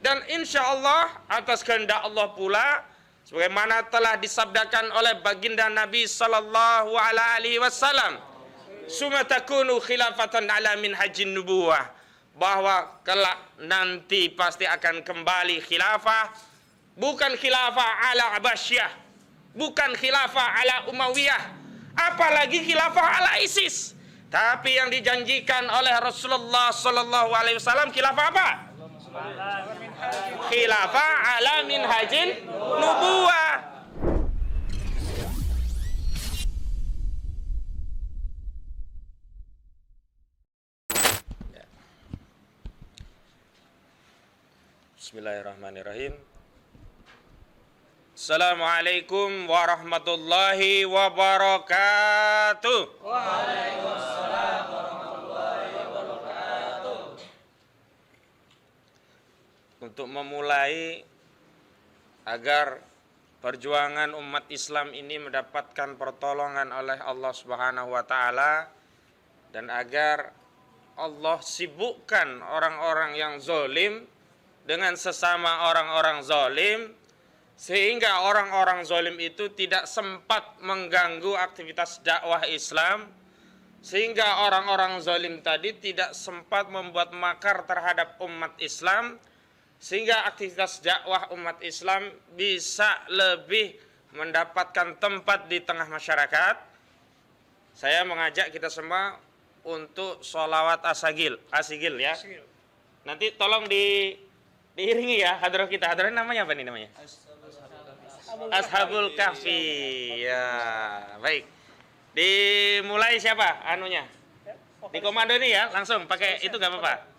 Dan insya Allah atas kehendak Allah pula, sebagaimana telah disabdakan oleh baginda Nabi sallallahu alaihi wasallam, "Summa takunu khilafatan ala minhajin nubuwah." Bahwa kelak nanti pasti akan kembali khilafah, bukan khilafah ala Abbasiyah, bukan khilafah ala Umayyah, apalagi khilafah ala ISIS. Tapi yang dijanjikan oleh Rasulullah sallallahu alaihi wasallam khilafah apa? Khilafah ala minhajin nubuwah. Bismillahirrahmanirrahim. Assalamualaikum warahmatullahi wabarakatuh. Waalaikumsalam warahmatullahi wabarakatuh. Untuk memulai agar perjuangan umat Islam ini mendapatkan pertolongan oleh Allah Subhanahu wa taala, dan agar Allah sibukkan orang-orang yang zalim dengan sesama orang-orang zalim, sehingga orang-orang zalim itu tidak sempat mengganggu aktivitas dakwah Islam, sehingga orang-orang zalim tadi tidak sempat membuat makar terhadap umat Islam, sehingga aktivitas dakwah umat Islam bisa lebih mendapatkan tempat di tengah masyarakat. Saya mengajak kita semua untuk sholawat asigil ya. Nanti tolong diiringi ya hadrah kita. Hadrahnya namanya apa nih namanya? Ashabul Kahfi. Ya, baik. Dimulai siapa anunya? Di komando nih ya, langsung pakai itu enggak apa-apa.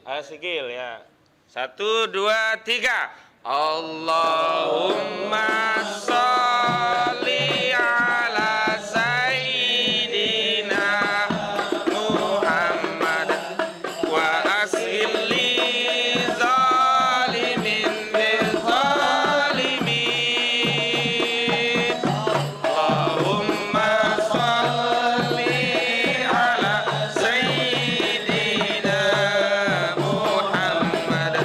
Asigil ya. 1 2 3. Allahumma sholli ala sayyidina Muhammad wa ashil li zalimin bil zalimin. Allahumma sholli ala sayyidina Muhammad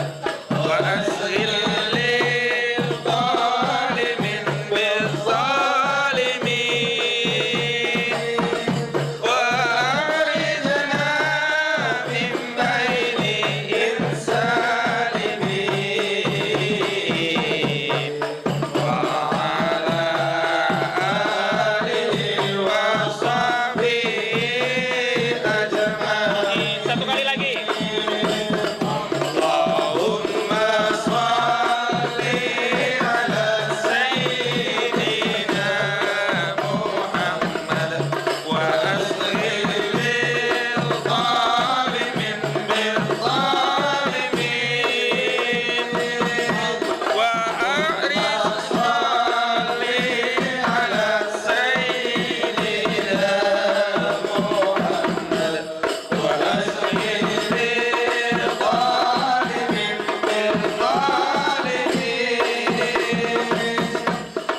wa ashil lil zalimin bil zalimin wa arijna min bainihim salimin wa ala alihi wa sahbihi ajma'in. Satu kali lagi. Allahumma sholli ala sayyidina Muhammad wa ashil lil zalimin bil zalimin wa a'rid sholli ala sayyidina Muhammad wa ashil lil zalimin bil zalimin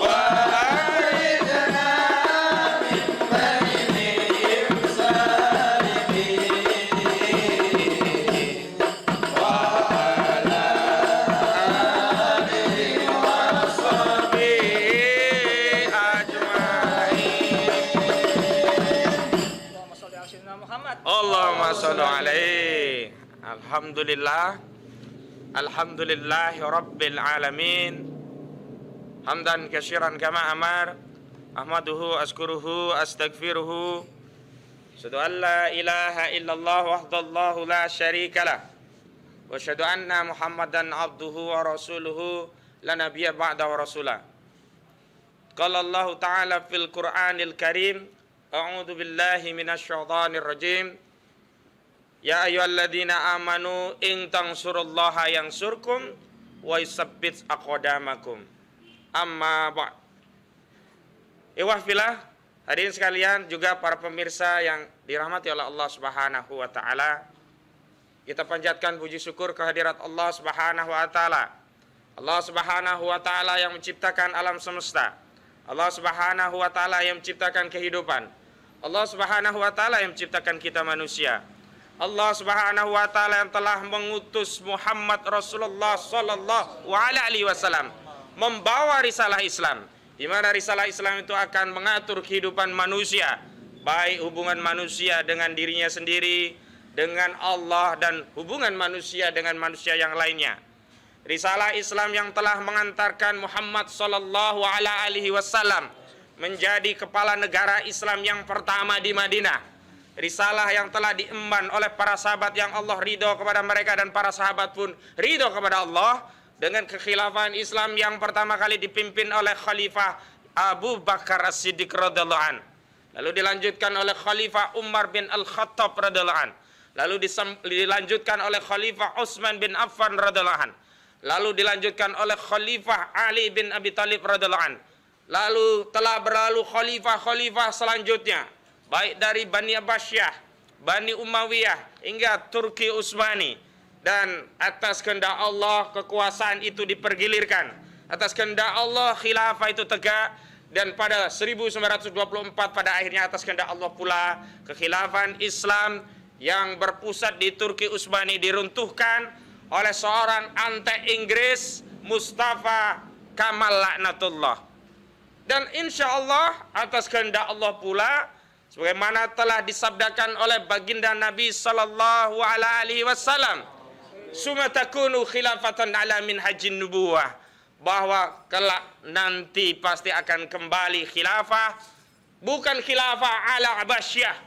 wa a'ridna min bainihim salimin wa ala alihi wa sahbihi ajma'in. Allahumma sholli alaihi. Alhamdulillah. Alhamdulillahi rabbil alamin. Hamdan katsiran kama amar. Ahmaduhu askuruhu astaghfiruhu. Asyhadu an la ilaha illallah wahdahu la syarikalah. Wa asyhadu anna Muhammadan abduhu wa rasuluhu la nabiyya ba'da wa rasulah. Qala Allah ta'ala fil Qur'anil Karim, a'udzu billahi minasy syaithanir rajim. Ya ayyuhalladzina amanu in tansurullaha yansurkum wa yusabbit aqdamakum. Amma ba'd. Ikhwah, hadirin sekalian, juga para pemirsa yang dirahmati oleh Allah Subhanahu wa taala. Kita panjatkan puji syukur kehadirat Allah Subhanahu wa taala. Allah Subhanahu wa taala yang menciptakan alam semesta. Allah Subhanahu wa taala yang menciptakan kehidupan. Allah Subhanahu wa taala yang menciptakan kita manusia. Allah Subhanahu wa taala yang telah mengutus Muhammad Rasulullah sallallahu alaihi wasallam membawa risalah Islam, di mana risalah Islam itu akan mengatur kehidupan manusia, baik hubungan manusia dengan dirinya sendiri, dengan Allah, dan hubungan manusia dengan manusia yang lainnya. Risalah Islam yang telah mengantarkan Muhammad sallallahu alaihi wasallam menjadi kepala negara Islam yang pertama di Madinah. Risalah yang telah diemban oleh para sahabat yang Allah ridho kepada mereka, dan para sahabat pun ridho kepada Allah, dengan kekhilafan Islam yang pertama kali dipimpin oleh Khalifah Abu Bakar As-Siddiq radhiyallahu an, lalu dilanjutkan oleh Khalifah Umar bin Al-Khattab radhiyallahu an, lalu dilanjutkan oleh Khalifah Utsman bin Affan radhiyallahu an, lalu dilanjutkan oleh Khalifah Ali bin Abi Thalib radhiyallahu an, lalu telah berlalu khalifah-khalifah selanjutnya, baik dari Bani Abbasiyah, Bani Umayyah hingga Turki Utsmani, dan atas kehendak Allah kekuasaan itu dipergilirkan, atas kehendak Allah khilafah itu tegak, dan pada 1924 pada akhirnya atas kehendak Allah pula kekhilafan Islam yang berpusat di Turki Utsmani diruntuhkan oleh seorang antek Inggris, Mustafa Kamal Laknatullah. Dan insya Allah atas kehendak Allah pula, sebagaimana telah disabdakan oleh baginda Nabi sallallahu alaihi wasallam, "Summa takunu khilafatan ala minhajin nubuwah," bahwa kelak nanti pasti akan kembali khilafah, bukan khilafah ala Abbasiyah,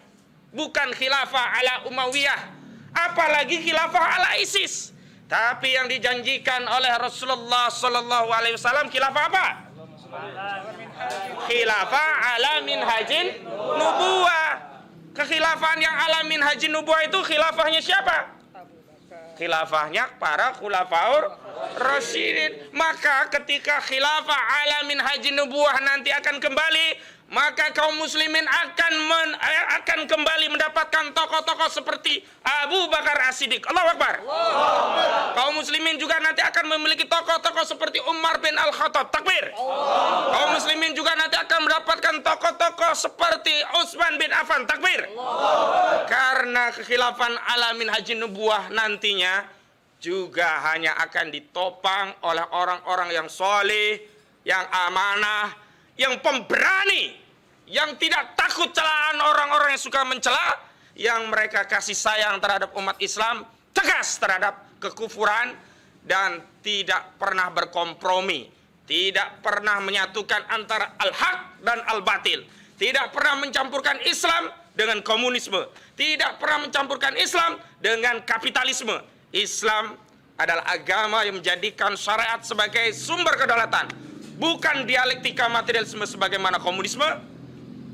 bukan khilafah ala Umayyah, apalagi khilafah ala ISIS, tapi yang dijanjikan oleh Rasulullah sallallahu alaihi wasallam khilafah apa? Khilafah ala minhajin nubuwah. Kekhilafan yang ala minhajin nubuwah itu khilafahnya siapa? Khilafahnya para khulafaur rasyidin. Maka ketika khilafah ala minhajin nubuwah nanti akan kembali, maka kaum muslimin akan kembali mendapatkan tokoh-tokoh seperti Abu Bakar As-Siddiq. Allahu Akbar. Kaum muslimin juga nanti akan memiliki tokoh-tokoh seperti Umar bin Al-Khattab. Takbir. Kaum muslimin juga nanti akan mendapatkan tokoh-tokoh seperti Utsman bin Affan. Takbir. Karena kekhilafan ala minhajin nubuwah nantinya juga hanya akan ditopang oleh orang-orang yang soleh, yang amanah, yang pemberani, yang tidak takut celaan orang-orang yang suka mencela, yang mereka kasih sayang terhadap umat Islam, tegas terhadap kekufuran, dan tidak pernah berkompromi, tidak pernah menyatukan antara al-haq dan al-batil, tidak pernah mencampurkan Islam dengan komunisme, tidak pernah mencampurkan Islam dengan kapitalisme. Islam adalah agama yang menjadikan syariat sebagai sumber kedaulatan, bukan dialektika materialisme sebagaimana komunisme,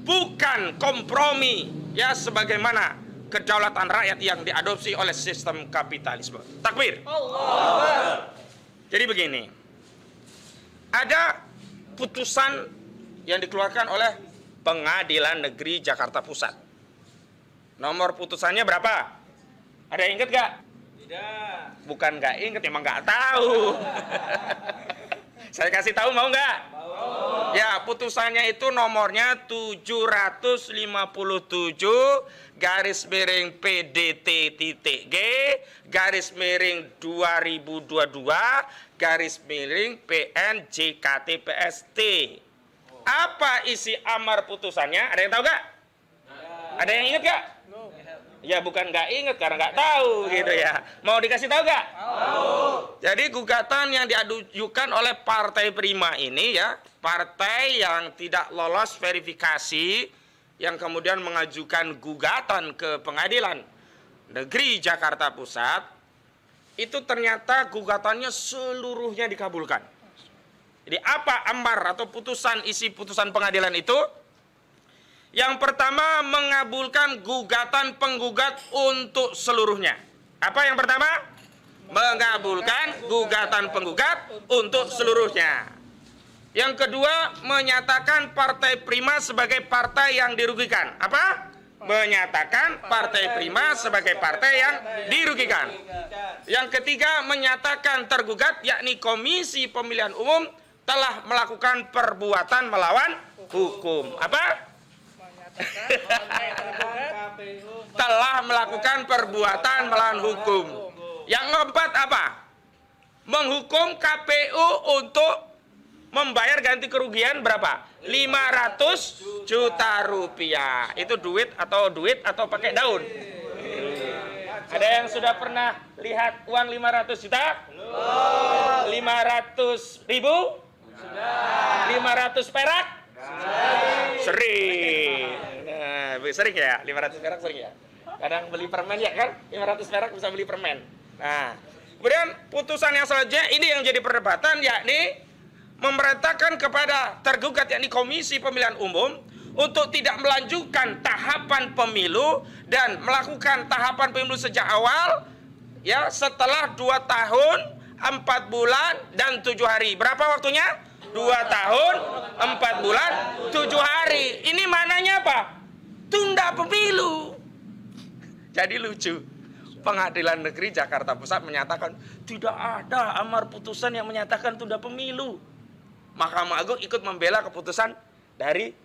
bukan kompromi ya sebagaimana kedaulatan rakyat yang diadopsi oleh sistem kapitalisme. Takbir. Allah. Jadi begini, ada putusan yang dikeluarkan oleh Pengadilan Negeri Jakarta Pusat. Nomor putusannya berapa? Ada yang ingat gak? Tidak. Bukan gak ingat, emang gak tahu. Saya kasih tahu, mau nggak? Mau. Ya, putusannya itu nomornya 757 garis miring PDT.G garis miring 2022 garis miring PNJKTPST. Apa isi amar putusannya? Ada yang tahu nggak? Ada yang ingat nggak? Ya bukan nggak inget karena nggak tahu gitu ya. Mau dikasih tahu nggak? Jadi gugatan yang diajukan oleh Partai Prima ini ya, partai yang tidak lolos verifikasi, yang kemudian mengajukan gugatan ke Pengadilan Negeri Jakarta Pusat, itu ternyata gugatannya seluruhnya dikabulkan. Jadi apa amar atau putusan, isi putusan pengadilan itu? Yang pertama, mengabulkan gugatan penggugat untuk seluruhnya. Apa yang pertama? Mengabulkan gugatan penggugat untuk seluruhnya. Yang kedua, menyatakan Partai Prima sebagai partai yang dirugikan. Apa? Menyatakan Partai Prima sebagai partai yang dirugikan. Yang ketiga, menyatakan tergugat, yakni Komisi Pemilihan Umum, telah melakukan perbuatan melawan hukum. Apa? telah melakukan perbuatan melawan hukum. Yang keempat apa? Menghukum KPU untuk membayar ganti kerugian berapa? 500 juta rupiah. Itu duit atau pakai daun? Ada yang sudah pernah lihat uang 500 juta? 500 ribu? 500 perak? Sering. Nah, sering ya? 500 perak sering ya? Kadang beli permen ya kan? 500 perak bisa beli permen. Nah, kemudian putusan yang selanjutnya ini yang jadi perdebatan, yakni memerintahkan kepada tergugat, yakni Komisi Pemilihan Umum, untuk tidak melanjutkan tahapan pemilu dan melakukan tahapan pemilu sejak awal ya setelah 2 tahun 4 bulan dan 7 hari. Berapa waktunya? 2 tahun 4 bulan 7 hari. Ini maknanya apa? Tunda pemilu. Jadi lucu. Pengadilan Negeri Jakarta Pusat menyatakan tidak ada amar putusan yang menyatakan tunda pemilu. Mahkamah Agung ikut membela keputusan dari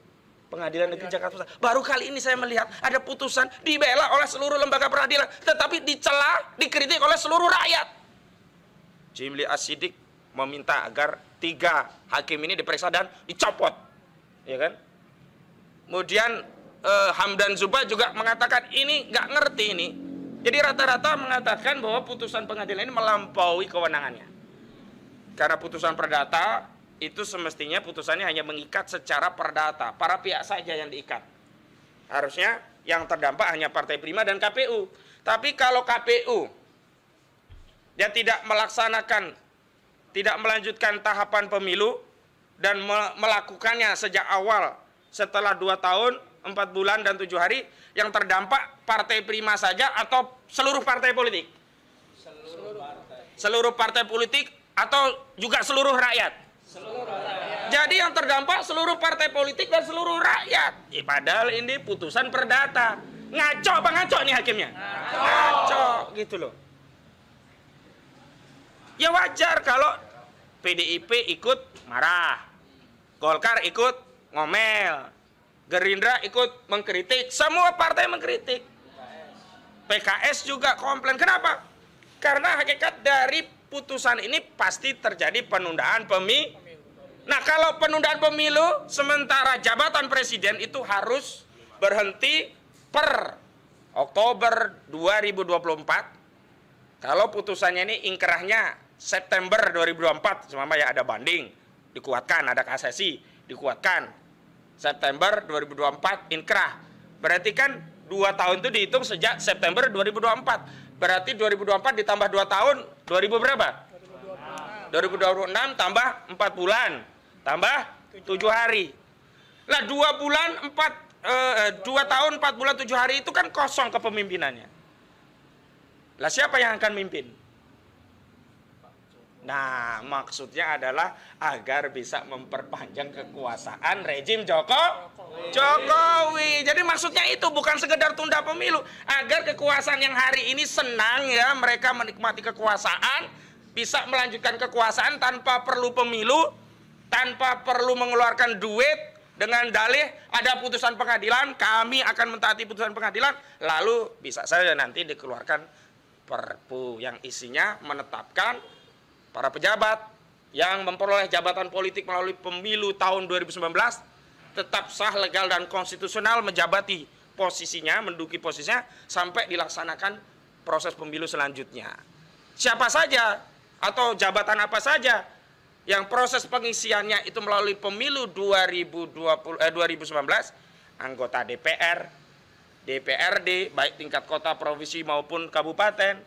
Pengadilan Negeri Jakarta Pusat. Baru kali ini saya melihat ada putusan dibela oleh seluruh lembaga peradilan, tetapi dicela, dikritik oleh seluruh rakyat. Jimli As-Siddiq meminta agar 3 hakim ini diperiksa dan dicopot, ya kan? Kemudian Hamdan Zuba juga mengatakan ini nggak ngerti ini. Jadi rata-rata mengatakan bahwa putusan pengadilan ini melampaui kewenangannya. Karena putusan perdata itu semestinya putusannya hanya mengikat secara perdata. Para pihak saja yang diikat. Harusnya yang terdampak hanya Partai Prima dan KPU. Tapi kalau KPU dia tidak melaksanakan, tidak melanjutkan tahapan pemilu dan melakukannya sejak awal setelah 2 tahun, 4 bulan dan 7 hari, yang terdampak Partai Prima saja atau seluruh partai politik? Seluruh partai politik atau juga seluruh rakyat? Jadi yang terdampak seluruh partai politik dan seluruh rakyat. Padahal ini putusan perdata. Ngaco apa ngaco nih hakimnya? Ngaco gitu loh. Ya wajar kalau PDIP ikut marah, Golkar ikut ngomel, Gerindra ikut mengkritik, semua partai mengkritik. PKS juga komplain. Kenapa? Karena hakikat dari putusan ini pasti terjadi penundaan pemilu. Nah, kalau penundaan pemilu sementara jabatan presiden itu harus berhenti per Oktober 2024. Kalau putusannya ini ingkrahnya September 2024, semama ya ada banding, dikuatkan, ada kasasi, dikuatkan. September 2024 inkrah. Berarti kan 2 tahun itu dihitung sejak September 2024. Berarti 2024 ditambah 2 tahun, 2000 berapa? 2026 tambah 4 bulan, tambah 7 hari. Lah 2 tahun 4 bulan 7 hari itu kan kosong kepemimpinannya. Lah siapa yang akan mimpin? Nah, maksudnya adalah agar bisa memperpanjang kekuasaan rejim Jokowi. Jadi maksudnya itu bukan sekedar tunda pemilu, agar kekuasaan yang hari ini senang ya, mereka menikmati kekuasaan, bisa melanjutkan kekuasaan tanpa perlu pemilu, tanpa perlu mengeluarkan duit, dengan dalih ada putusan pengadilan, kami akan mentaati putusan pengadilan, lalu bisa saja nanti dikeluarkan Perpu yang isinya menetapkan para pejabat yang memperoleh jabatan politik melalui pemilu tahun 2019 tetap sah, legal, dan konstitusional menjabati posisinya, menduduki posisinya sampai dilaksanakan proses pemilu selanjutnya. Siapa saja atau jabatan apa saja yang proses pengisiannya itu melalui pemilu 2019, anggota DPR, DPRD, baik tingkat kota, provinsi maupun kabupaten,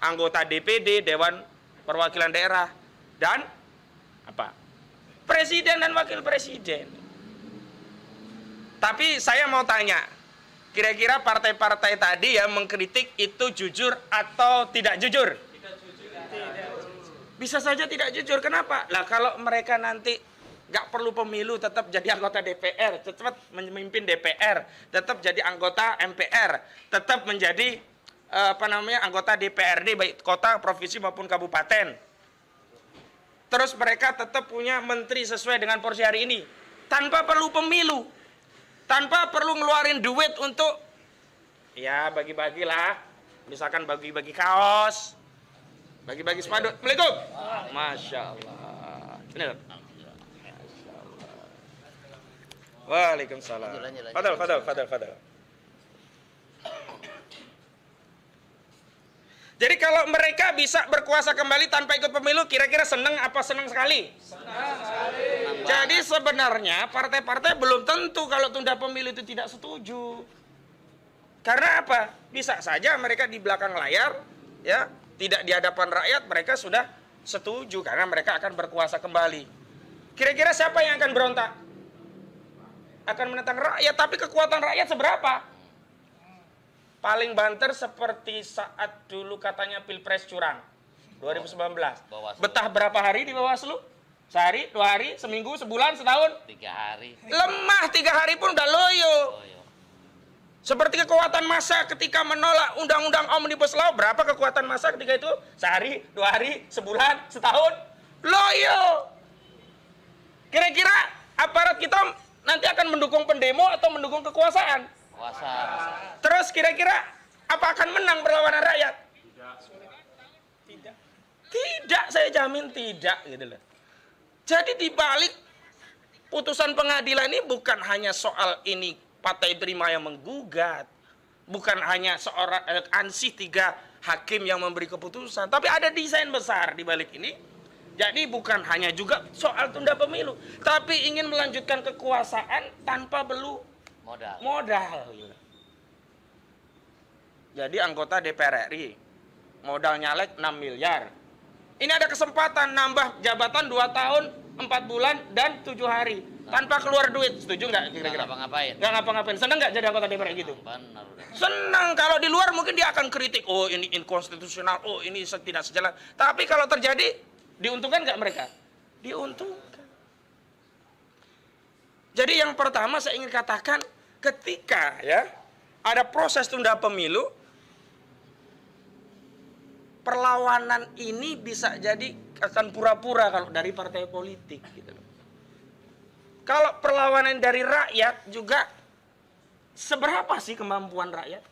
anggota DPD, Dewan Perwakilan Daerah, dan apa? Presiden dan wakil presiden. Tapi saya mau tanya, kira-kira partai-partai tadi yang mengkritik itu jujur atau tidak jujur? Bisa saja tidak jujur. Kenapa? Lah kalau mereka nanti nggak perlu pemilu, tetap jadi anggota DPR, tetap memimpin DPR, tetap jadi anggota MPR, tetap menjadi anggota DPRD baik kota, provinsi maupun kabupaten. Terus mereka tetap punya menteri sesuai dengan porsi hari ini, tanpa perlu pemilu, tanpa perlu ngeluarin duit untuk Ya bagi-bagilah. Misalkan bagi-bagi kaos, bagi-bagi spanduk. Assalamualaikum. Masya Allah. Ini loh. Masya Allah. Waalaikumsalam. Fadal. Jadi kalau mereka bisa berkuasa kembali tanpa ikut pemilu, kira-kira senang apa senang sekali? Senang sekali. Jadi sebenarnya partai-partai belum tentu kalau tunda pemilu itu tidak setuju. Karena apa? Bisa saja mereka di belakang layar, ya, tidak di hadapan rakyat mereka sudah setuju karena mereka akan berkuasa kembali. Kira-kira siapa yang akan berontak? Akan menentang rakyat, tapi kekuatan rakyat seberapa? Paling banter seperti saat dulu katanya Pilpres curang 2019. Betah berapa hari di Bawaslu? Sehari, 2 hari, seminggu, sebulan, setahun? 3 hari. Lemah 3 hari pun udah loyo. Seperti kekuatan massa ketika menolak undang-undang Omnibus Law. Berapa kekuatan massa ketika itu? Sehari, 2 hari, sebulan, setahun? Loyo. Kira-kira aparat kita nanti akan mendukung pendemo atau mendukung kekuasaan? Kuasa. Terus kira-kira apa akan menang perlawanan rakyat? Tidak, saya jamin tidak gitu loh. Jadi di balik putusan pengadilan ini bukan hanya soal ini partai prima yang menggugat, bukan hanya seorang ansih 3 hakim yang memberi keputusan, tapi ada desain besar di balik ini. Jadi bukan hanya juga soal tunda pemilu, tapi ingin melanjutkan kekuasaan tanpa perlu modal. Jadi anggota DPR RI modal nyalek 6 miliar. Ini ada kesempatan nambah jabatan 2 tahun, 4 bulan dan 7 hari tanpa keluar duit. Setuju nggak kira-kira? Nggak ngapa-ngapain. Seneng nggak jadi anggota DPR gitu? Benar. Senang. Kalau di luar mungkin dia akan kritik. Oh ini inkonstitusional. Oh ini tidak sejalan. Tapi kalau terjadi diuntungkan nggak mereka? Diuntungkan. Jadi yang pertama saya ingin katakan, ketika ya ada proses tunda pemilu, perlawanan ini bisa jadi akan pura-pura kalau dari partai politik gitu loh. Kalau perlawanan dari rakyat juga, seberapa sih kemampuan rakyat?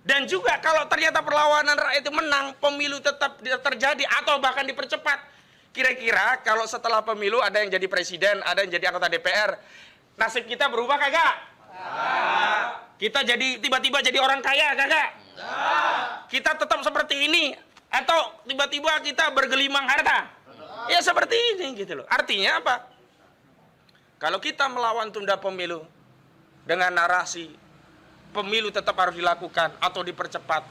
Dan juga kalau ternyata perlawanan rakyat itu menang, pemilu tetap terjadi atau bahkan dipercepat. Kira-kira kalau setelah pemilu ada yang jadi presiden, ada yang jadi anggota DPR, nasib kita berubah kagak? Kita jadi tiba-tiba jadi orang kaya kagak? Kita tetap seperti ini atau tiba-tiba kita bergelimang harta? Ya seperti ini gitu loh. Artinya apa? Kalau kita melawan tunda pemilu dengan narasi pemilu tetap harus dilakukan atau dipercepat,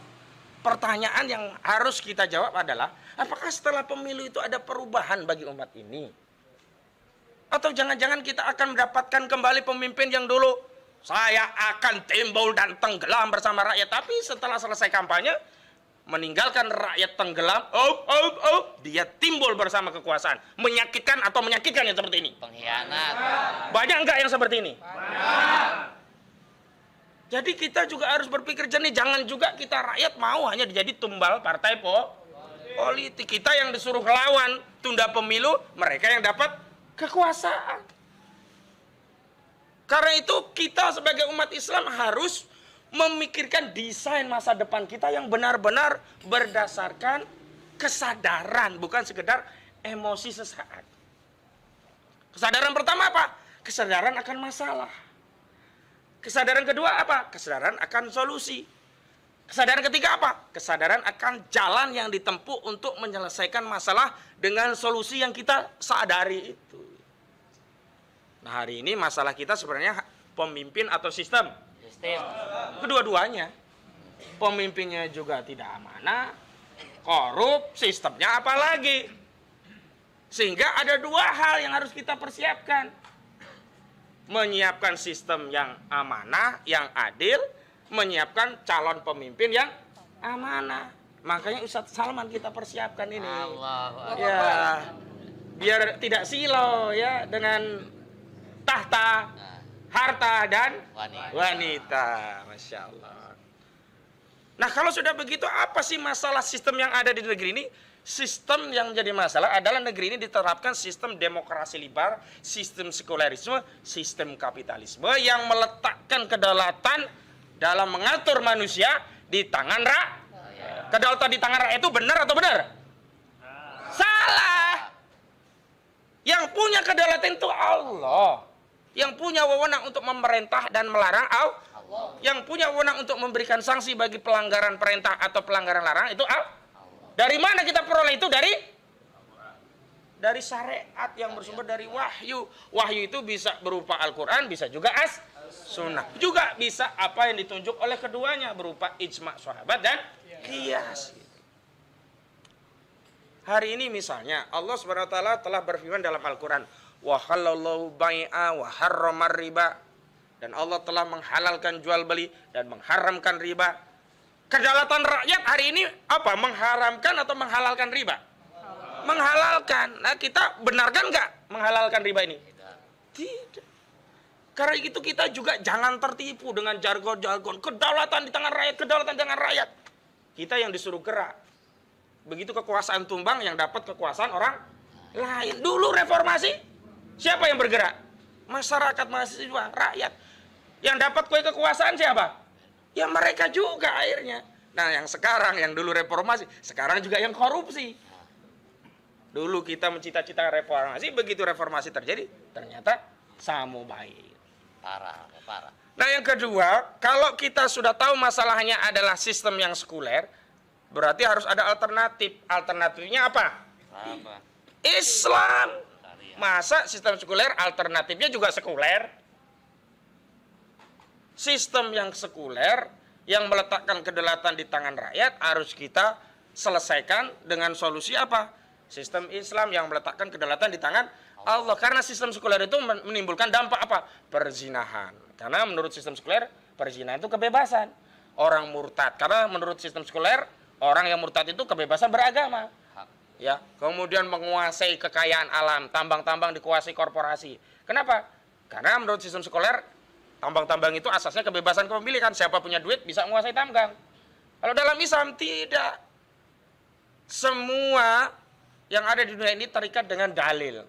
pertanyaan yang harus kita jawab adalah, apakah setelah pemilu itu ada perubahan bagi umat ini? Atau jangan-jangan kita akan mendapatkan kembali pemimpin yang dulu, saya akan timbul dan tenggelam bersama rakyat, tapi setelah selesai kampanye, meninggalkan rakyat tenggelam, dia timbul bersama kekuasaan. Menyakitkan atau menyakitkan yang seperti ini? Pengkhianat. Banyak enggak yang seperti ini? Banyak. Jadi kita juga harus berpikir jernih, jangan juga kita rakyat mau hanya jadi tumbal partai politik. Kita yang disuruh lawan tunda pemilu, mereka yang dapat kekuasaan. Karena itu kita sebagai umat Islam harus memikirkan desain masa depan kita yang benar-benar berdasarkan kesadaran, bukan sekedar emosi sesaat. Kesadaran pertama apa? Kesadaran akan masalah. Kesadaran kedua apa? Kesadaran akan solusi. Kesadaran ketiga apa? Kesadaran akan jalan yang ditempuh untuk menyelesaikan masalah dengan solusi yang kita sadari itu. Nah hari ini masalah kita sebenarnya pemimpin atau sistem? Sistem. Kedua-duanya. Pemimpinnya juga tidak amanah, korup, sistemnya apalagi. Sehingga ada 2 hal yang harus kita persiapkan. Menyiapkan sistem yang amanah, yang adil, menyiapkan calon pemimpin yang amanah. Makanya Ustadz Salman kita persiapkan ini. Ya, biar tidak silau ya dengan tahta, harta dan wanita. Masya Allah. Nah kalau sudah begitu, apa sih masalah sistem yang ada di negeri ini? Sistem yang menjadi masalah adalah negeri ini diterapkan sistem demokrasi liberal, sistem sekularisme, sistem kapitalisme yang meletakkan kedaulatan dalam mengatur manusia di tangan rakyat. Kedaulatan di tangan rakyat itu benar atau benar? Salah. Yang punya kedaulatan itu Allah. Yang punya wewenang untuk memerintah dan melarang Allah. Yang punya wewenang untuk memberikan sanksi bagi pelanggaran perintah atau pelanggaran larangan itu Allah. Dari mana kita peroleh itu? Dari syariat yang bersumber dari wahyu. Wahyu itu bisa berupa Al-Quran, bisa juga sunnah. Juga bisa apa yang ditunjuk oleh keduanya berupa ijma' sahabat dan qiyas. Hari ini misalnya Allah Subhanahu wa taala telah berfirman dalam Al-Qur'an, wa halallahu bai'a wa harramar riba. Dan Allah telah menghalalkan jual beli dan mengharamkan riba. Kedaulatan rakyat hari ini apa? Mengharamkan atau menghalalkan riba? Menghalalkan. Nah, kita benarkan nggak menghalalkan riba ini? Tidak. Karena itu kita juga jangan tertipu dengan jargon-jargon kedaulatan di tangan rakyat, kedaulatan di tangan rakyat. Kita yang disuruh gerak. Begitu kekuasaan tumbang yang dapat kekuasaan orang lain. Dulu reformasi, siapa yang bergerak? Masyarakat, mahasiswa, rakyat. Yang dapat kekuasaan siapa? Ya mereka juga akhirnya. Nah yang sekarang, yang dulu reformasi, sekarang juga yang korupsi. Dulu kita mencita-citakan reformasi, begitu reformasi terjadi, ternyata sama baik. Parah. Nah yang kedua, kalau kita sudah tahu masalahnya adalah sistem yang sekuler, berarti harus ada alternatif. Alternatifnya apa? Islam. Masa sistem sekuler alternatifnya juga sekuler? Sistem yang sekuler yang meletakkan kedaulatan di tangan rakyat harus kita selesaikan dengan solusi apa? Sistem Islam yang meletakkan kedaulatan di tangan Allah. Karena sistem sekuler itu menimbulkan dampak apa? Perzinahan. Karena menurut sistem sekuler, perzinahan itu kebebasan. Orang murtad. Karena menurut sistem sekuler, orang yang murtad itu kebebasan beragama. Ya, kemudian menguasai kekayaan alam, tambang-tambang dikuasai korporasi. Kenapa? Karena menurut sistem sekuler, tambang-tambang itu asasnya kebebasan kepemilikan. Siapa punya duit bisa menguasai tambang. Kalau dalam Islam tidak. Semua yang ada di dunia ini terikat dengan dalil.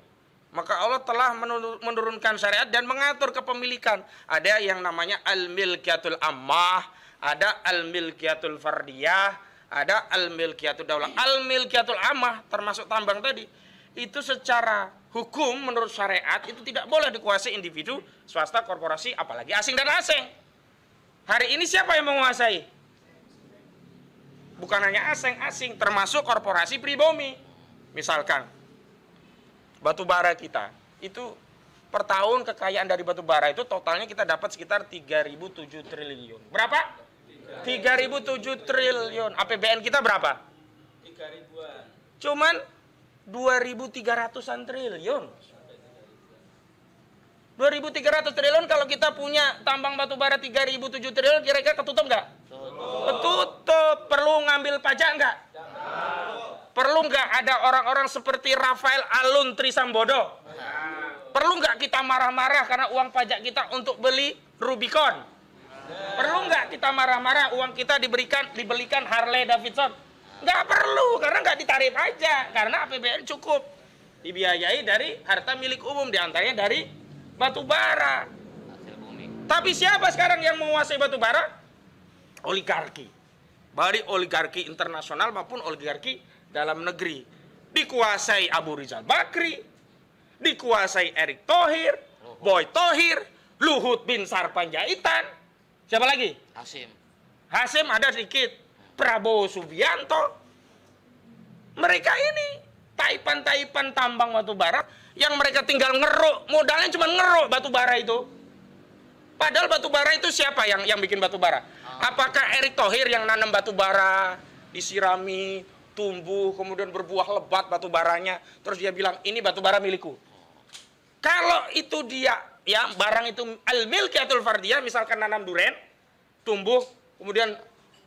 Maka Allah telah menurunkan syariat dan mengatur kepemilikan. Ada yang namanya al-milkiyatul ammah, ada al-milkiyatul fardiyah, ada al-milkiyatul daulah. Al-milkiyatul ammah termasuk tambang tadi. Itu secara hukum menurut syariat itu tidak boleh dikuasai individu, swasta, korporasi, apalagi asing dan asing. Hari ini siapa yang menguasai? Bukan hanya asing, termasuk korporasi pribumi. Misalkan batu bara kita, itu per tahun kekayaan dari batu bara itu totalnya kita dapat sekitar 3.007 triliun. Berapa? 3.007 triliun. APBN kita berapa? 3.000-an. Cuman 2.300-an triliun. 2.300 triliun kalau kita punya tambang batu bara 3.007 triliun kira-kira ketutup nggak? Ketutup. Perlu ngambil pajak nggak? Perlu nggak ada orang-orang seperti Rafael Alun Trisambodo? Perlu nggak kita marah-marah karena uang pajak kita untuk beli Rubicon? Perlu nggak kita marah-marah uang kita dibelikan Harley Davidson? Nggak perlu, karena nggak ditarik pajak. Karena APBN cukup dibiayai dari harta milik umum, diantaranya dari batu bara. Tapi siapa sekarang yang menguasai batu bara? Oligarki. Baik oligarki internasional maupun oligarki dalam negeri. Dikuasai Abu Rizal Bakri, dikuasai Erick Thohir, Boy Thohir, Luhut bin Sarpanjaitan. Siapa lagi? Hasim ada sedikit. Prabowo Subianto. Mereka ini taipan-taipan tambang batu bara yang mereka tinggal ngeruk, modalnya cuma ngeruk batu bara itu. Padahal batu bara itu siapa yang bikin batu bara? Apakah Erick Thohir yang nanam batu bara, disirami, tumbuh, kemudian berbuah lebat batu baranya, terus dia bilang ini batu bara milikku? Kalau itu dia, ya barang itu al-milkiyatul fardiyah, misalkan nanam duren, tumbuh, kemudian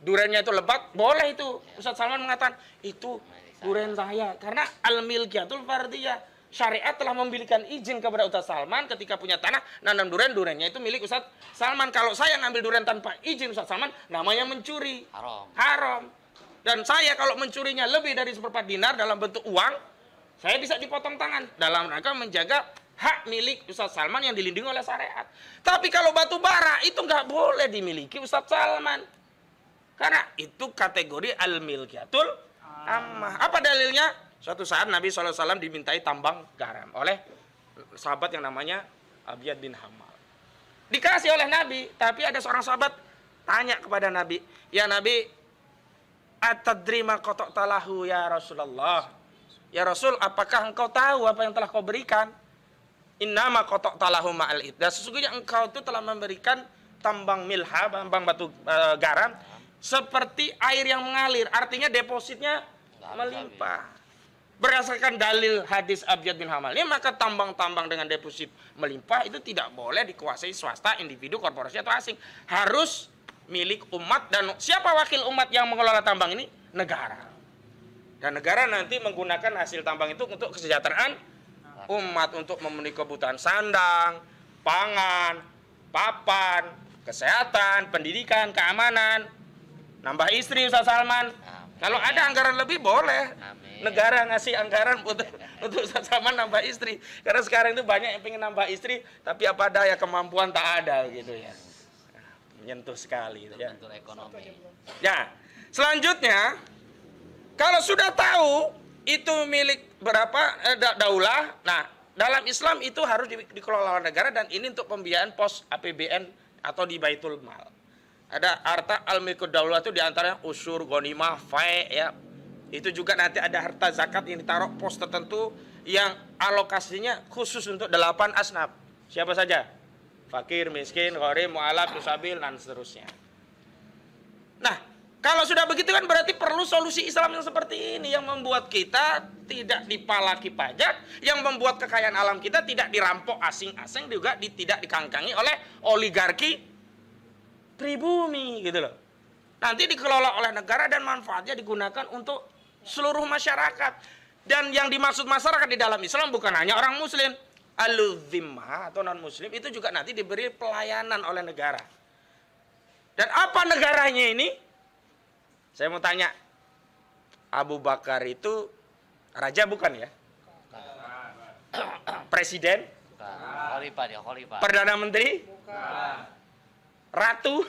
durennya itu lebat, boleh itu. Ustaz Salman mengatakan itu duren saya, karena al-milkiyatul fardiyah. Syariat telah memberikan izin kepada Ustaz Salman ketika punya tanah nanam duren, durennya itu milik Ustaz Salman. Kalau saya ngambil duren tanpa izin Ustaz Salman, namanya mencuri. Haram. Dan saya kalau mencurinya lebih dari 1/4 dinar dalam bentuk uang, saya bisa dipotong tangan dalam rangka menjaga hak milik Ustadz Salman yang dilindungi oleh syariat. Tapi kalau batu bara itu nggak boleh dimiliki Ustadz Salman. Karena itu kategori al-milkiyatul ammah. Apa dalilnya? Suatu saat Nabi SAW dimintai tambang garam oleh sahabat yang namanya Abiyad bin Hamal. Dikasih oleh Nabi, tapi ada seorang sahabat tanya kepada Nabi, "Ya Nabi, atadri ma qata'talahu ya Rasulullah?" "Ya Rasul, apakah engkau tahu apa yang telah kau berikan?" "Innama qata'talahu ma'al id." Dan sesungguhnya engkau itu telah memberikan tambang milha, tambang batu garam seperti air yang mengalir, artinya depositnya melimpah. Berdasarkan dalil hadis Abiyad bin Hamal ini, maka tambang-tambang dengan deposit melimpah itu tidak boleh dikuasai swasta, individu, korporasi atau asing. Harus milik umat. Dan siapa wakil umat yang mengelola tambang ini? Negara. Dan negara nanti menggunakan hasil tambang itu untuk kesejahteraan umat, untuk memenuhi kebutuhan sandang, pangan, papan, kesehatan, pendidikan, keamanan, nambah istri Ustaz Salman. Kalau ada anggaran lebih boleh. Negara ngasih anggaran untuk Ustaz Salman nambah istri. Karena sekarang itu banyak yang pengen nambah istri, tapi apa daya kemampuan tak ada gitu ya. Menyentuh sekali gitu ya. Ekonomi. Ya, selanjutnya kalau sudah tahu itu milik berapa daulah, nah dalam Islam itu harus dikelola oleh negara, dan ini untuk pembiayaan pos APBN atau di Baitul Mal. Ada harta al-milkud daulah itu diantaranya usyur, ghanimah, fai' ya. Itu juga nanti ada harta zakat yang ditaruh pos tertentu yang alokasinya khusus untuk 8 asnaf. Siapa saja? Fakir, miskin, gharib, mu'alaf, musabil, dan seterusnya. Nah, kalau sudah begitu kan berarti perlu solusi Islam yang seperti ini, yang membuat kita tidak dipalaki pajak, yang membuat kekayaan alam kita tidak dirampok asing-asing, juga tidak dikangkangi oleh oligarki pribumi gitu loh. Nanti dikelola oleh negara dan manfaatnya digunakan untuk seluruh masyarakat. Dan yang dimaksud masyarakat di dalam Islam bukan hanya orang muslim. Al-zimmah atau non muslim itu juga nanti diberi pelayanan oleh negara. Dan apa negaranya ini? Saya mau tanya, Abu Bakar itu raja bukan ya? Presiden? Khalifah dia, khalifah. Perdana Menteri? Ratu?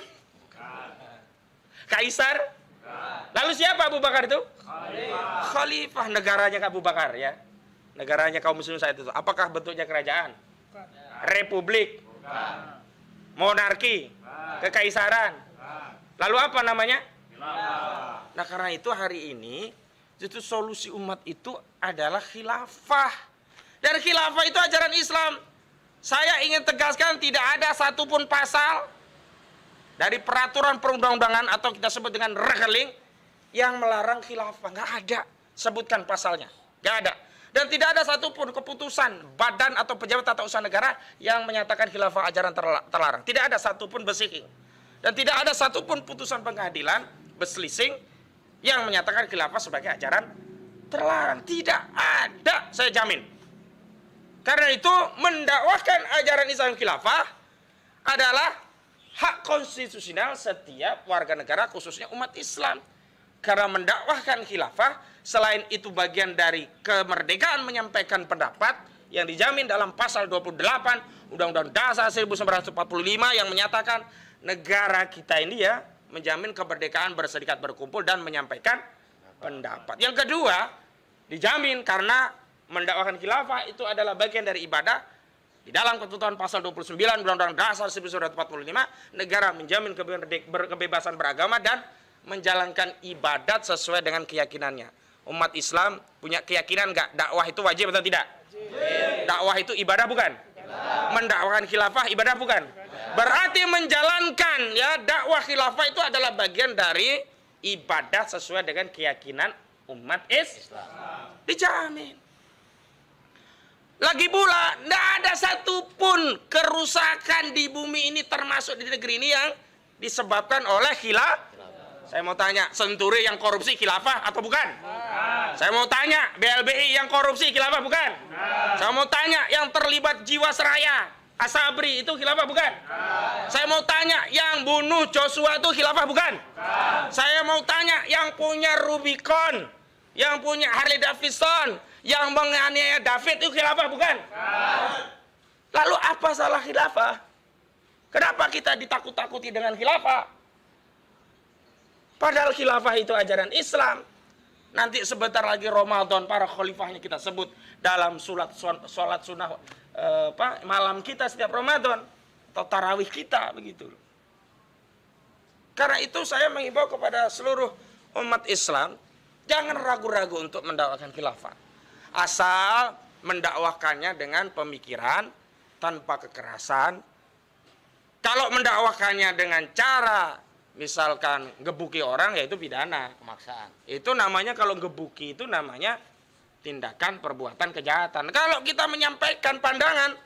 Kaisar? Lalu siapa Abu Bakar itu? Khalifah. Negaranya Abu Bakar ya. Negaranya kaum muslim saat itu. Apakah bentuknya kerajaan? Republik? Monarki? Kekaisaran? Lalu apa namanya? Nah, karena itu hari ini itu solusi umat itu adalah khilafah. Dan khilafah itu ajaran Islam. Saya ingin tegaskan tidak ada satupun pasal dari peraturan perundang-undangan atau kita sebut dengan regeling yang melarang khilafah. Nggak ada. Sebutkan pasalnya. Nggak ada. Dan tidak ada satupun keputusan badan atau pejabat tata usaha negara yang menyatakan khilafah ajaran terlarang. Tidak ada satupun besiking. Dan tidak ada satupun putusan pengadilan berselisih yang menyatakan khilafah sebagai ajaran terlarang. Tidak ada, saya jamin. Karena itu mendakwahkan ajaran Islam khilafah adalah hak konstitusional setiap warga negara, khususnya umat Islam. Karena mendakwahkan khilafah, selain itu bagian dari kemerdekaan menyampaikan pendapat yang dijamin dalam pasal 28 Undang-Undang Dasar 1945 yang menyatakan negara kita ini ya menjamin kemerdekaan berserikat, berkumpul, dan menyampaikan pendapat. Yang kedua, dijamin karena mendakwahkan khilafah itu adalah bagian dari ibadah. Di dalam ketentuan pasal 29 Undang-Undang Dasar 1945, negara menjamin kebebasan beragama dan menjalankan ibadat sesuai dengan keyakinannya. Umat Islam punya keyakinan nggak dakwah itu wajib atau tidak? Dakwah itu ibadah bukan? Mendakwahkan khilafah ibadah bukan? Berarti menjalankan ya dakwah khilafah itu adalah bagian dari ibadah sesuai dengan keyakinan umat Islam. Dijamin. Lagi pula, tidak ada satupun kerusakan di bumi ini termasuk di negeri ini yang disebabkan oleh khilafah. Saya mau tanya, Senturi yang korupsi khilafah atau bukan? Saya mau tanya, BLBI yang korupsi khilafah bukan? Saya mau tanya, yang terlibat Jiwasraya, Asabri itu khilafah bukan? Saya mau tanya, yang bunuh Joshua itu khilafah bukan? Saya mau tanya, yang punya Rubicon, yang punya Harley Davidson, yang menganiaya David itu khilafah bukan? Lalu apa salah khilafah? Kenapa kita ditakut-takuti dengan khilafah? Padahal khilafah itu ajaran Islam. Nanti sebentar lagi Ramadan, para khalifahnya kita sebut dalam sholat sunnah malam kita setiap Ramadan atau tarawih kita begitu. Karena itu saya mengimbau kepada seluruh umat Islam, jangan ragu-ragu untuk mendakwakan khilafah. Asal mendakwakannya dengan pemikiran tanpa kekerasan. Kalau mendakwakannya dengan cara misalkan gebuki orang, yaitu pidana. Pemaksaan. Itu namanya, kalau gebuki itu namanya tindakan perbuatan kejahatan. Kalau kita menyampaikan pandangan,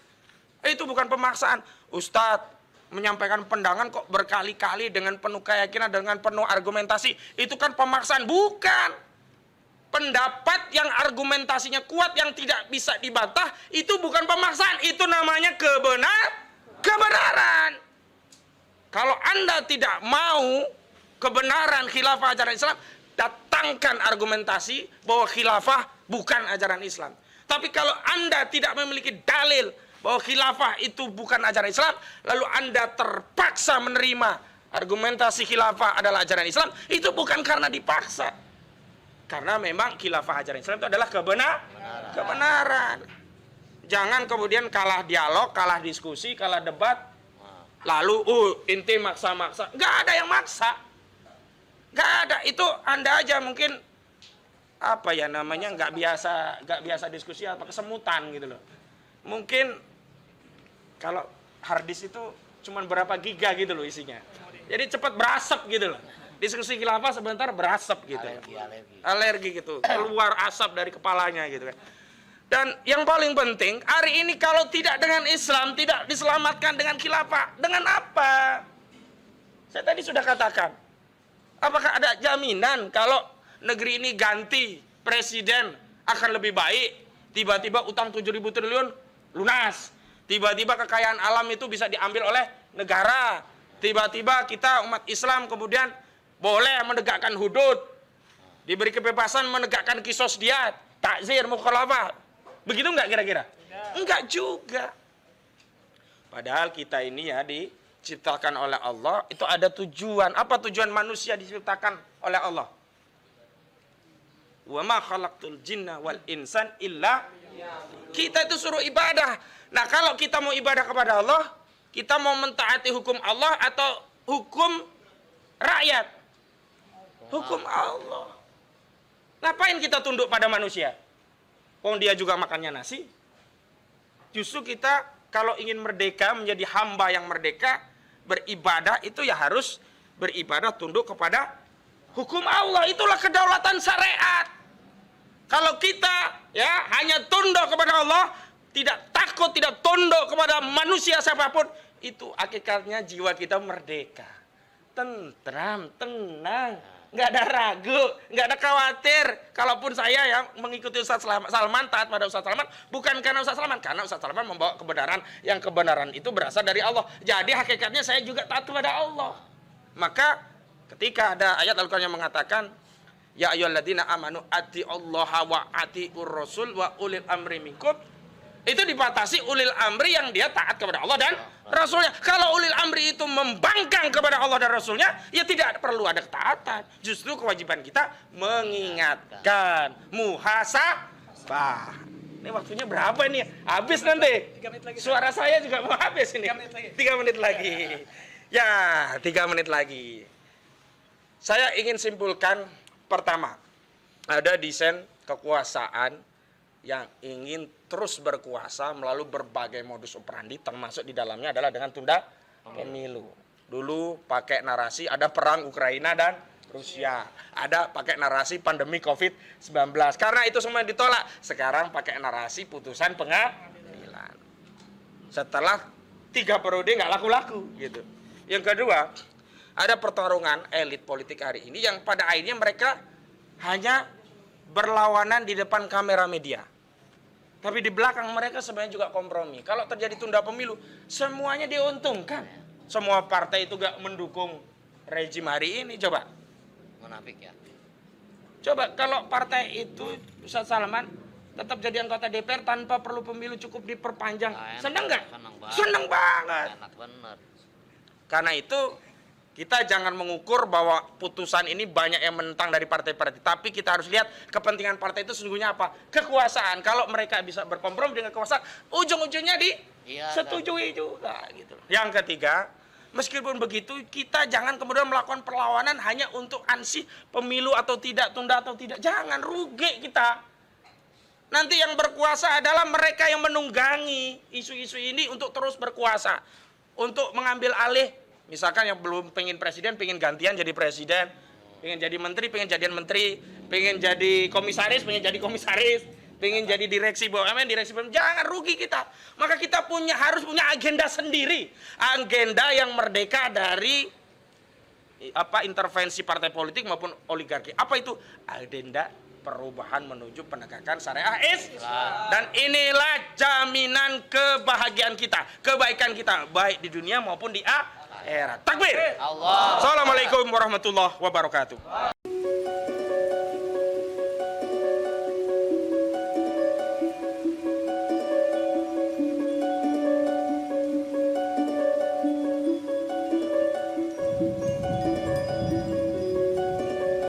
itu bukan pemaksaan. Ustadz menyampaikan pandangan kok berkali-kali dengan penuh keyakinan, dengan penuh argumentasi. Itu kan pemaksaan. Bukan. Pendapat yang argumentasinya kuat, yang tidak bisa dibantah, itu bukan pemaksaan. Itu namanya kebenaran. Kalau Anda tidak mau kebenaran khilafah ajaran Islam, datangkan argumentasi bahwa khilafah bukan ajaran Islam. Tapi kalau Anda tidak memiliki dalil bahwa khilafah itu bukan ajaran Islam, lalu Anda terpaksa menerima argumentasi khilafah adalah ajaran Islam, itu bukan karena dipaksa. Karena memang khilafah ajaran Islam itu adalah kebenaran. Jangan kemudian kalah dialog, kalah diskusi, kalah debat, lalu inti maksa-maksa. Nggak ada yang maksa. Nggak ada. Itu Anda aja mungkin apa ya namanya, nggak biasa diskusi, apa kesemutan gitu loh. Mungkin kalau harddisk itu cuman berapa giga gitu loh isinya. Jadi cepat berasap gitu loh. Diskusi khilafah sebentar berasap gitu. Alergi gitu. Keluar asap dari kepalanya gitu kan. Dan yang paling penting, hari ini kalau tidak dengan Islam, tidak diselamatkan dengan khilafah, dengan apa? Saya tadi sudah katakan, apakah ada jaminan kalau negeri ini ganti presiden akan lebih baik? Tiba-tiba utang 7.000 triliun lunas. Tiba-tiba kekayaan alam itu bisa diambil oleh negara. Tiba-tiba kita umat Islam kemudian boleh menegakkan hudud. Diberi kebebasan menegakkan kisos diat, takzir, mukhalafah. Begitu enggak kira-kira? Enggak juga. Padahal kita ini ya diciptakan oleh Allah, itu ada tujuan. Apa tujuan manusia diciptakan oleh Allah? Wa ma khalaqtul jinna wal insan illa. Kita itu suruh ibadah. Nah, kalau kita mau ibadah kepada Allah, kita mau mentaati hukum Allah atau hukum rakyat? Hukum Allah. Ngapain kita tunduk pada manusia? Dia juga makannya nasi. Justru kita kalau ingin merdeka, menjadi hamba yang merdeka, beribadah itu ya harus beribadah tunduk kepada hukum Allah. Itulah kedaulatan syariat. Kalau kita ya hanya tunduk kepada Allah, tidak takut, tidak tunduk kepada manusia siapapun, itu hakikatnya jiwa kita merdeka, tentram, tenang. Nggak ada ragu, nggak ada khawatir. Kalaupun saya yang mengikuti Ustaz Salman, taat pada Ustaz Salman, bukan karena Ustaz Salman, karena Ustaz Salman membawa kebenaran, yang kebenaran itu berasal dari Allah. Jadi hakikatnya saya juga taat kepada Allah. Maka ketika ada ayat Al-Quran yang mengatakan, ya ayyuhalladzina amanu atiullaha wa atiur rasul wa ulil amri minkum, itu dibatasi ulil amri yang dia taat kepada Allah dan Rasulnya. Kalau ulil amri itu membangkang kepada Allah dan Rasulnya, ya tidak perlu ada ketaatan. Justru kewajiban kita mengingatkan, muhasabah. Ini waktunya berapa ini? Habis nanti. 3 menit lagi. Suara saya juga mau habis ini. 3 menit lagi. 3 menit lagi. Ya, 3 menit lagi. Saya ingin simpulkan, pertama, ada desain kekuasaan yang ingin terus berkuasa melalui berbagai modus operandi, termasuk di dalamnya adalah dengan tunda pemilu. Dulu pakai narasi ada perang Ukraina dan Rusia, ada pakai narasi pandemi COVID-19. Karena itu semua ditolak. Sekarang pakai narasi putusan pengadilan. Setelah 3 periode nggak laku-laku gitu. Yang kedua, ada pertarungan elit politik hari ini yang pada akhirnya mereka hanya berlawanan di depan kamera media. Tapi di belakang mereka sebenarnya juga kompromi. Kalau terjadi tunda pemilu, semuanya diuntungkan. Semua partai itu gak mendukung rejim hari ini. Coba. Munafik ya. Coba kalau partai itu, Ustaz Salman, tetap jadi anggota DPR tanpa perlu pemilu cukup diperpanjang. Nah, enak, Seneng nggak? seneng banget. Seneng banget. Enak bener. Karena itu kita jangan mengukur bahwa putusan ini banyak yang menentang dari partai-partai, tapi kita harus lihat kepentingan partai itu sesungguhnya apa? Kekuasaan. Kalau mereka bisa berkompromi dengan kekuasaan, ujung-ujungnya disetujui juga gitu. Yang ketiga, meskipun begitu kita jangan kemudian melakukan perlawanan hanya untuk ansih pemilu atau tidak, tunda atau tidak. Jangan, rugi kita. Nanti yang berkuasa adalah mereka yang menunggangi isu-isu ini untuk terus berkuasa, untuk mengambil alih. Misalkan yang belum pengen presiden, pengen gantian jadi presiden, pengen jadi menteri, pengen jadian menteri, pengen jadi komisaris, pengen jadi komisaris, pengen jadi direksi BUMN, direksi BUMN. Jangan, rugi kita. Maka kita harus punya agenda sendiri, agenda yang merdeka dari intervensi partai politik maupun oligarki. Apa itu? Agenda perubahan menuju penegakan syariah Islam. Dan inilah jaminan kebahagiaan kita, kebaikan kita, baik di dunia maupun di akhirat. Takbir. Allah. Assalamualaikum warahmatullahi wabarakatuh.